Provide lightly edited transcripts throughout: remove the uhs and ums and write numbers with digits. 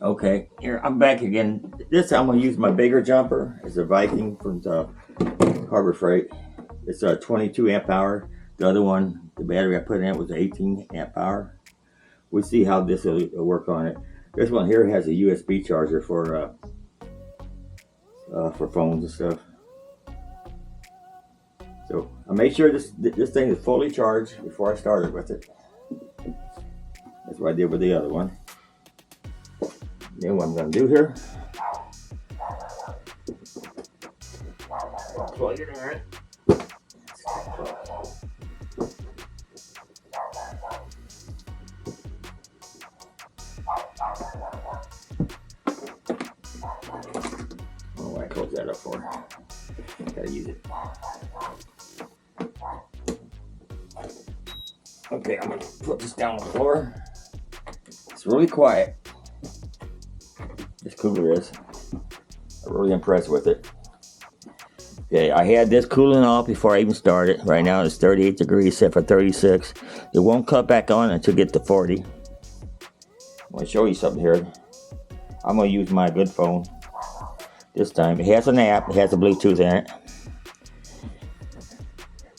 Okay, here I'm back again. This time I'm gonna use my bigger jumper. It's a Viking from the Harbor Freight. It's a 22 amp hour. The other one, the battery I put in it was 18 amp hour. We'll see how this will work on it. This one here has a USB charger for phones and stuff. So I made sure this thing is fully charged before I started with it. That's what I did with the other one. Then what I'm going to do here, plug it in. Oh, I close that up for. Gotta use it. Okay, I'm gonna put this down on the floor. It's really quiet. This cooler is. I'm really impressed with it. Okay, I had this cooling off before I even started. Right now it's 38 degrees, set for 36. It won't cut back on until it gets to 40. I want to show you something here. I'm going to use my good phone this time. It has an app. It has a Bluetooth in it.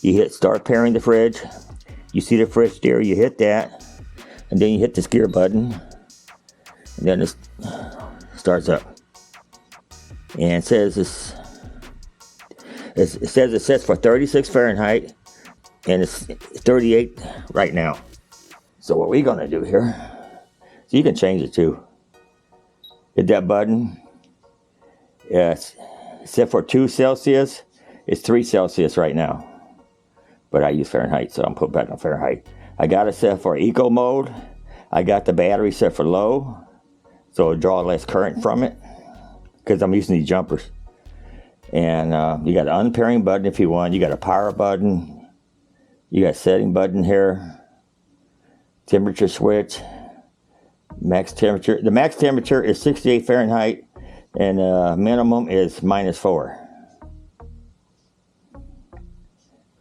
You hit start pairing the fridge. You see the fridge there. You hit that. And then you hit this gear button. And then it starts up. And it says it sets for 36 Fahrenheit. And it's 38 right now. So what we're going to do here. So you can change it too. Hit that button. It's set for 2 Celsius. It's 3 Celsius right now. But I use Fahrenheit, so I'm put back on Fahrenheit. I got it set for eco mode. I got the battery set for low, so it'll draw less current from it, because I'm using these jumpers. And you got an unpairing button if you want. You got a power button. You got a setting button here. Temperature switch. Max temperature. The max temperature is 68 Fahrenheit, and minimum is -4.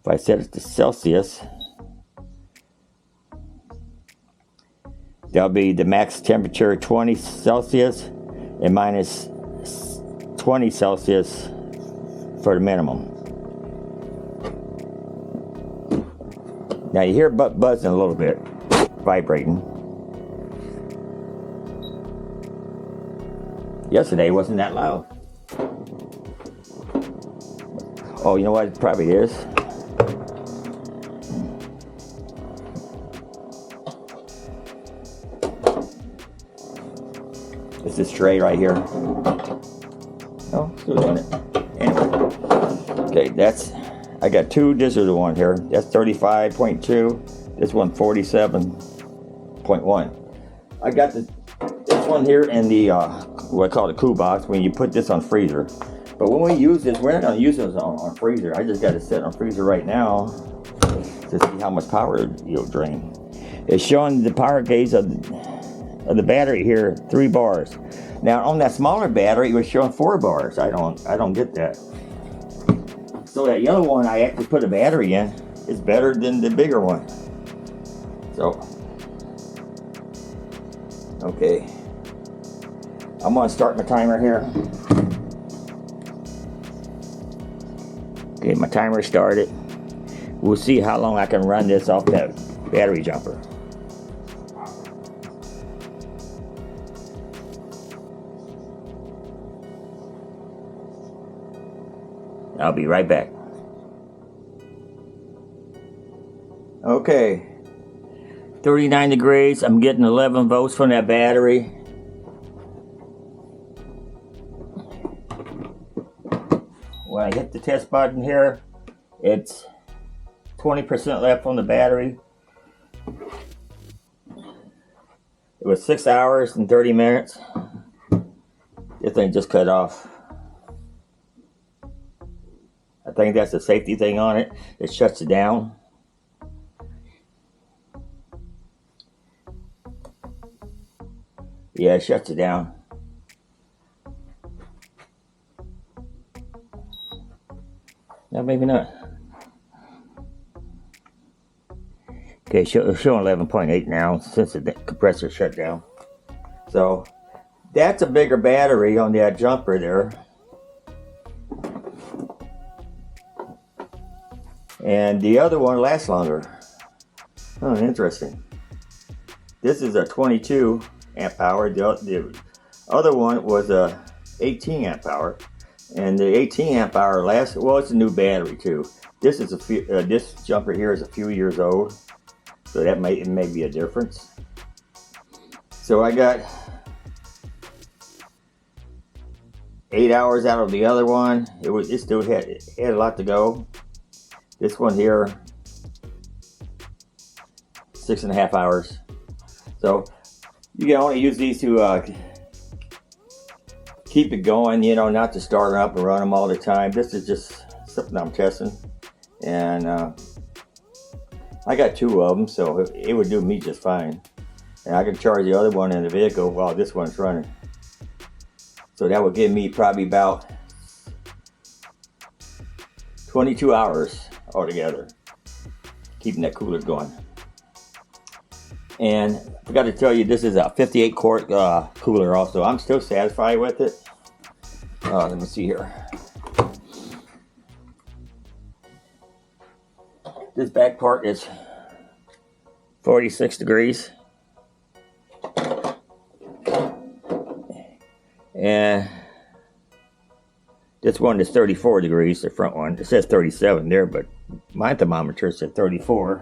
If I set it to Celsius, that'll be the max temperature 20 Celsius and minus 20 Celsius for the minimum. Now you hear it buzzing a little bit, vibrating. Yesterday it wasn't that loud. Oh, you know what? It probably is. It's this tray right here. Oh, still doing it. Anyway. Okay, I got 2 digital ones here. That's 35.2. This one 47.1. I got this one here in the, what I call the cool box, when you put this on freezer. But when we use this, we're not going to use this on freezer. I just got it set on freezer right now to see how much power it'll drain. It's showing the power gauge of the battery here, 3 bars. Now on that smaller battery, it was showing 4 bars. I don't get that. So that yellow one, I actually put a battery in. It's better than the bigger one. So, okay. I'm gonna start my timer here. Okay, my timer started. We'll see how long I can run this off that battery jumper. I'll be right back. Okay, 39 degrees. I'm getting 11 volts from that battery. When I hit the test button here, it's 20% left on the battery. It was 6 hours and 30 minutes. This thing just cut off. I think that's a safety thing on it. It shuts it down. Yeah, it shuts it down. No, maybe not. Okay, showing 11.8 now since the compressor shut down. So That's a bigger battery on that jumper there. And the other one lasts longer. Oh, interesting. This is a 22 amp hour. The other one was a 18 amp hour. And the 18 amp hour lasts, well, it's a new battery too. This is this jumper here is a few years old. So it may be a difference. So I got 8 hours out of the other one. It still had a lot to go. This one here, 6.5 hours. So you can only use these to keep it going, you know, not to start them up and run them all the time. This is just something I'm testing. And I got 2 of them, so it would do me just fine. And I can charge the other one in the vehicle while this one's running. So that would give me probably about 22 hours altogether, keeping that cooler going. And I forgot to tell you, this is a 58 quart cooler also. I'm still satisfied with it. Let me see here. This back part is 46 degrees. And this one is 34 degrees, the front one. It says 37 there, but my thermometer said 34.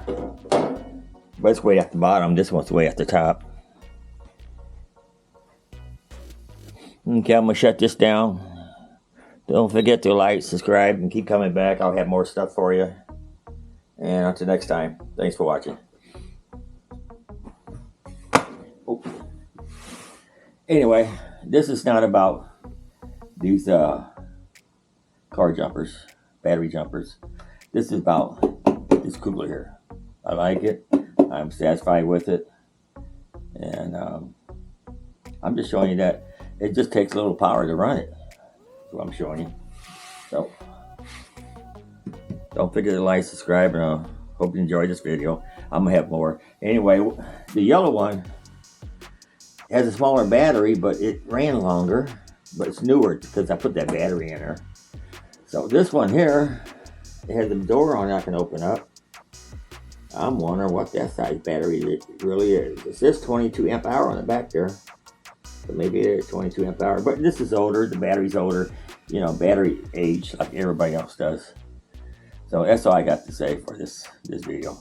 But it's way at the bottom. This one's way at the top. Okay, I'm going to shut this down. Don't forget to like, subscribe, and keep coming back. I'll have more stuff for you. And until next time, thanks for watching. Oh. Anyway, this is not about these car jumpers, battery jumpers. This is about this cooler here. I like it. I'm satisfied with it. And I'm just showing you that it just takes a little power to run it. That's what I'm showing you. So don't forget to like, subscribe, and I hope you enjoyed this video. I'm going to have more. Anyway, the yellow one has a smaller battery, but it ran longer. But it's newer because I put that battery in there. So this one here, it has a door on it I can open up. I'm wondering what that size battery really is. It says 22 amp hour on the back there. So maybe it is 22 amp hour. But this is older. The battery's older. You know, battery age like everybody else does. So that's all I got to say for this video.